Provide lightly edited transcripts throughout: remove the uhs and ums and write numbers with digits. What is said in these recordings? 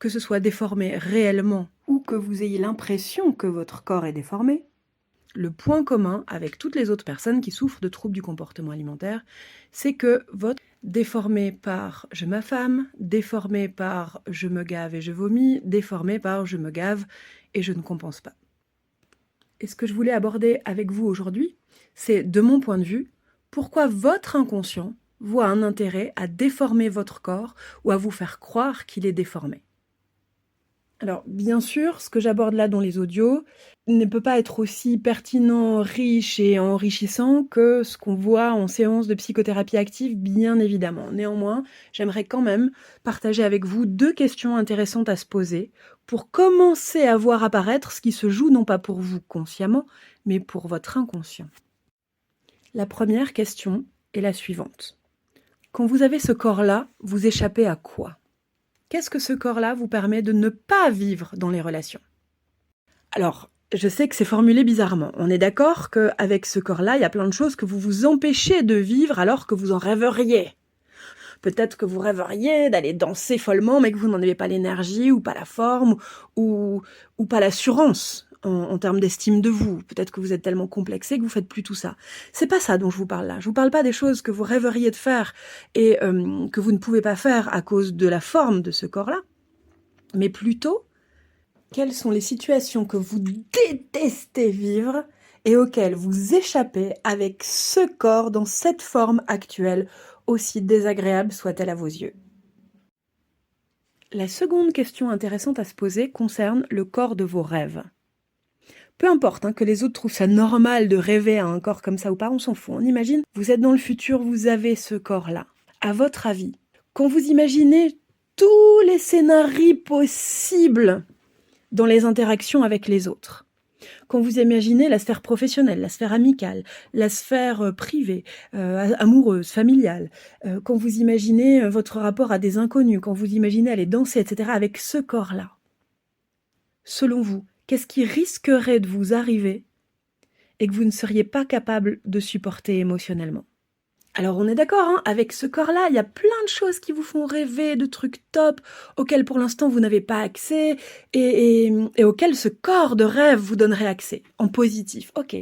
que ce soit déformé réellement ou que vous ayez l'impression que votre corps est déformé, le point commun avec toutes les autres personnes qui souffrent de troubles du comportement alimentaire, c'est que votre déformé par je m'affame, déformé par je me gave et je vomis, déformé par je me gave et je ne compense pas. Et ce que je voulais aborder avec vous aujourd'hui, c'est, de mon point de vue, pourquoi votre inconscient voit un intérêt à déformer votre corps ou à vous faire croire qu'il est déformé. Alors, bien sûr, ce que j'aborde là dans les audios ne peut pas être aussi pertinent, riche et enrichissant que ce qu'on voit en séance de psychothérapie active, bien évidemment. Néanmoins, j'aimerais quand même partager avec vous 2 questions intéressantes à se poser pour commencer à voir apparaître ce qui se joue non pas pour vous consciemment, mais pour votre inconscient. La première question est la suivante. Quand vous avez ce corps-là, vous échappez à quoi ? Qu'est-ce que ce corps-là vous permet de ne pas vivre dans les relations ? Alors, je sais que c'est formulé bizarrement. On est d'accord qu'avec ce corps-là, il y a plein de choses que vous vous empêchez de vivre alors que vous en rêveriez. Peut-être que vous rêveriez d'aller danser follement, mais que vous n'en avez pas l'énergie, ou pas la forme, ou pas l'assurance en termes d'estime de vous. Peut-être que vous êtes tellement complexé que vous faites plus tout ça. C'est pas ça dont je vous parle là. Je vous parle pas des choses que vous rêveriez de faire et que vous ne pouvez pas faire à cause de la forme de ce corps-là, mais plutôt quelles sont les situations que vous détestez vivre et auxquelles vous échappez avec ce corps dans cette forme actuelle, aussi désagréable soit-elle à vos yeux. La seconde question intéressante à se poser concerne le corps de vos rêves. Peu importe que les autres trouvent ça normal de rêver à un corps comme ça ou pas, on s'en fout. On imagine, vous êtes dans le futur, vous avez ce corps-là. À votre avis, quand vous imaginez tous les scénarios possibles dans les interactions avec les autres, quand vous imaginez la sphère professionnelle, la sphère amicale, la sphère privée, amoureuse, familiale, quand vous imaginez votre rapport à des inconnus, quand vous imaginez aller danser, etc., avec ce corps-là, selon vous, qu'est-ce qui risquerait de vous arriver et que vous ne seriez pas capable de supporter émotionnellement ? Alors on est d'accord, avec ce corps-là, il y a plein de choses qui vous font rêver, de trucs top, auxquels pour l'instant vous n'avez pas accès, et auxquels ce corps de rêve vous donnerait accès, en positif, ok.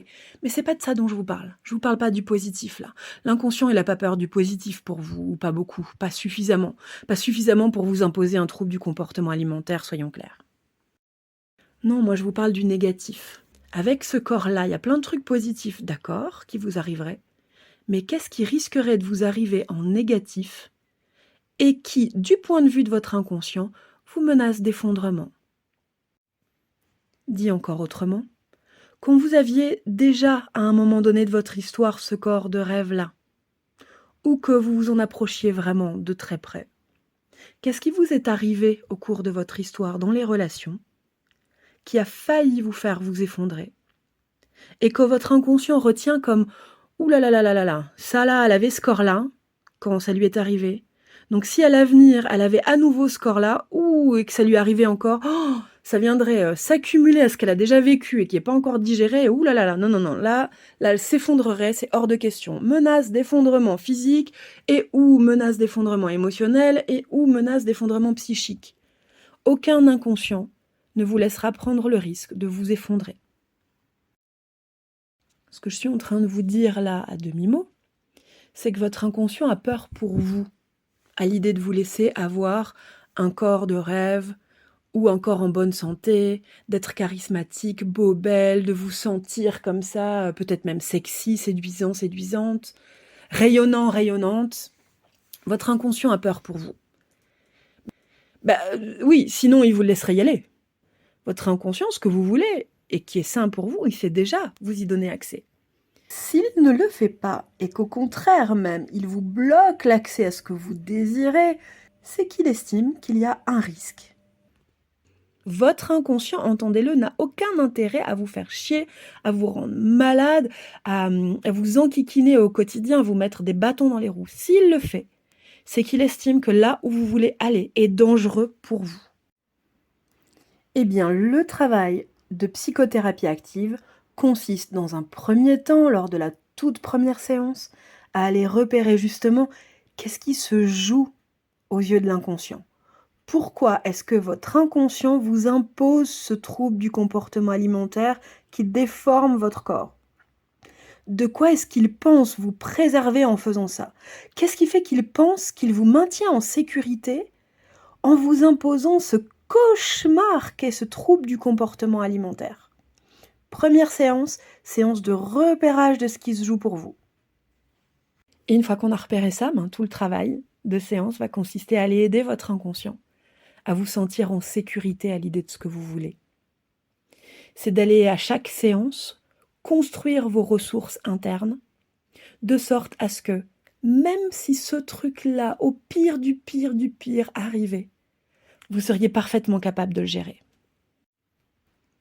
Mais c'est pas de ça dont je vous parle. Je vous parle pas du positif, là. L'inconscient, il a pas peur du positif pour vous, ou pas beaucoup, pas suffisamment. Pas suffisamment pour vous imposer un trouble du comportement alimentaire, soyons clairs. Non, moi je vous parle du négatif. Avec ce corps-là, il y a plein de trucs positifs, d'accord, qui vous arriveraient. Mais qu'est-ce qui risquerait de vous arriver en négatif et qui, du point de vue de votre inconscient, vous menace d'effondrement ? Dit encore autrement, quand vous aviez déjà à un moment donné de votre histoire ce corps de rêve-là, ou que vous vous en approchiez vraiment de très près, qu'est-ce qui vous est arrivé au cours de votre histoire dans les relations qui a failli vous faire vous effondrer et que votre inconscient retient comme « Ouh là là là là là là, ça là, elle avait ce corps-là quand ça lui est arrivé. Donc si à l'avenir, elle avait à nouveau ce corps-là, et que ça lui arrivait encore, ça viendrait s'accumuler à ce qu'elle a déjà vécu et qui n'est pas encore digéré, ouh là là là, non, non, non, là elle s'effondrerait, c'est hors de question. Menace d'effondrement physique et ou menace d'effondrement émotionnel et ou menace d'effondrement psychique. Aucun inconscient ne vous laissera prendre le risque de vous effondrer. Ce que je suis en train de vous dire là à demi-mot, c'est que votre inconscient a peur pour vous, à l'idée de vous laisser avoir un corps de rêve ou un corps en bonne santé, d'être charismatique, beau, belle, de vous sentir comme ça, peut-être même sexy, séduisant, séduisante, rayonnant, rayonnante. Votre inconscient a peur pour vous. Oui, sinon il vous laisserait y aller. Votre inconscient, ce que vous voulez, et qui est sain pour vous, il sait déjà vous y donner accès. S'il ne le fait pas, et qu'au contraire même, il vous bloque l'accès à ce que vous désirez, c'est qu'il estime qu'il y a un risque. Votre inconscient, entendez-le, n'a aucun intérêt à vous faire chier, à vous rendre malade, à vous enquiquiner au quotidien, à vous mettre des bâtons dans les roues. S'il le fait, c'est qu'il estime que là où vous voulez aller est dangereux pour vous. Eh bien, le travail de psychothérapie active consiste dans un premier temps, lors de la toute première séance, à aller repérer justement qu'est-ce qui se joue aux yeux de l'inconscient. Pourquoi est-ce que votre inconscient vous impose ce trouble du comportement alimentaire qui déforme votre corps? De quoi est-ce qu'il pense vous préserver en faisant ça? Qu'est-ce qui fait qu'il pense qu'il vous maintient en sécurité en vous imposant ce cauchemar qu'est ce trouble du comportement alimentaire? Première séance, séance de repérage de ce qui se joue pour vous. Et une fois qu'on a repéré ça, tout le travail de séance va consister à aller aider votre inconscient à vous sentir en sécurité à l'idée de ce que vous voulez. C'est d'aller à chaque séance construire vos ressources internes, de sorte à ce que, même si ce truc-là, au pire du pire du pire, arrivait, vous seriez parfaitement capable de le gérer.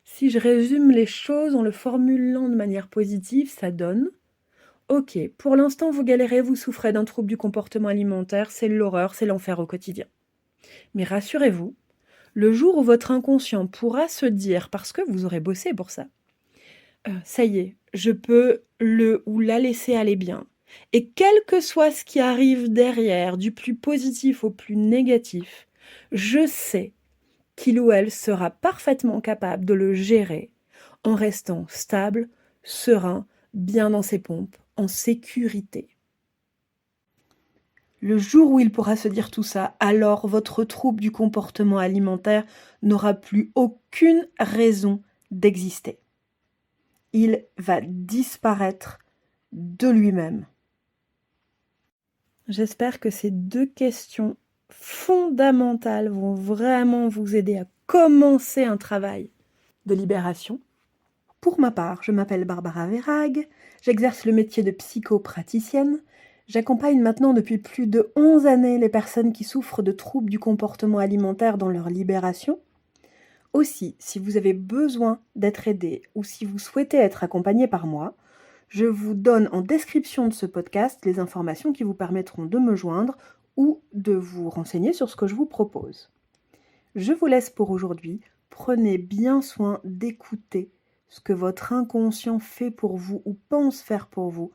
Si je résume les choses en le formulant de manière positive, ça donne: ok, pour l'instant vous galérez, vous souffrez d'un trouble du comportement alimentaire, c'est l'horreur, c'est l'enfer au quotidien. Mais rassurez-vous, le jour où votre inconscient pourra se dire, parce que vous aurez bossé pour ça, ça y est, je peux le ou la laisser aller bien. Et quel que soit ce qui arrive derrière, du plus positif au plus négatif, je sais qu'il ou elle sera parfaitement capable de le gérer en restant stable, serein, bien dans ses pompes, en sécurité. Le jour où il pourra se dire tout ça, alors votre trouble du comportement alimentaire n'aura plus aucune raison d'exister. Il va disparaître de lui-même. J'espère que ces 2 questions fondamentales vont vraiment vous aider à commencer un travail de libération. Pour ma part, je m'appelle Barbara Verhaeghe, j'exerce le métier de psychopraticienne. J'accompagne maintenant depuis plus de 11 années les personnes qui souffrent de troubles du comportement alimentaire dans leur libération. Aussi, si vous avez besoin d'être aidé ou si vous souhaitez être accompagné par moi, je vous donne en description de ce podcast les informations qui vous permettront de me joindre ou de vous renseigner sur ce que je vous propose. Je vous laisse pour aujourd'hui. Prenez bien soin d'écouter ce que votre inconscient fait pour vous ou pense faire pour vous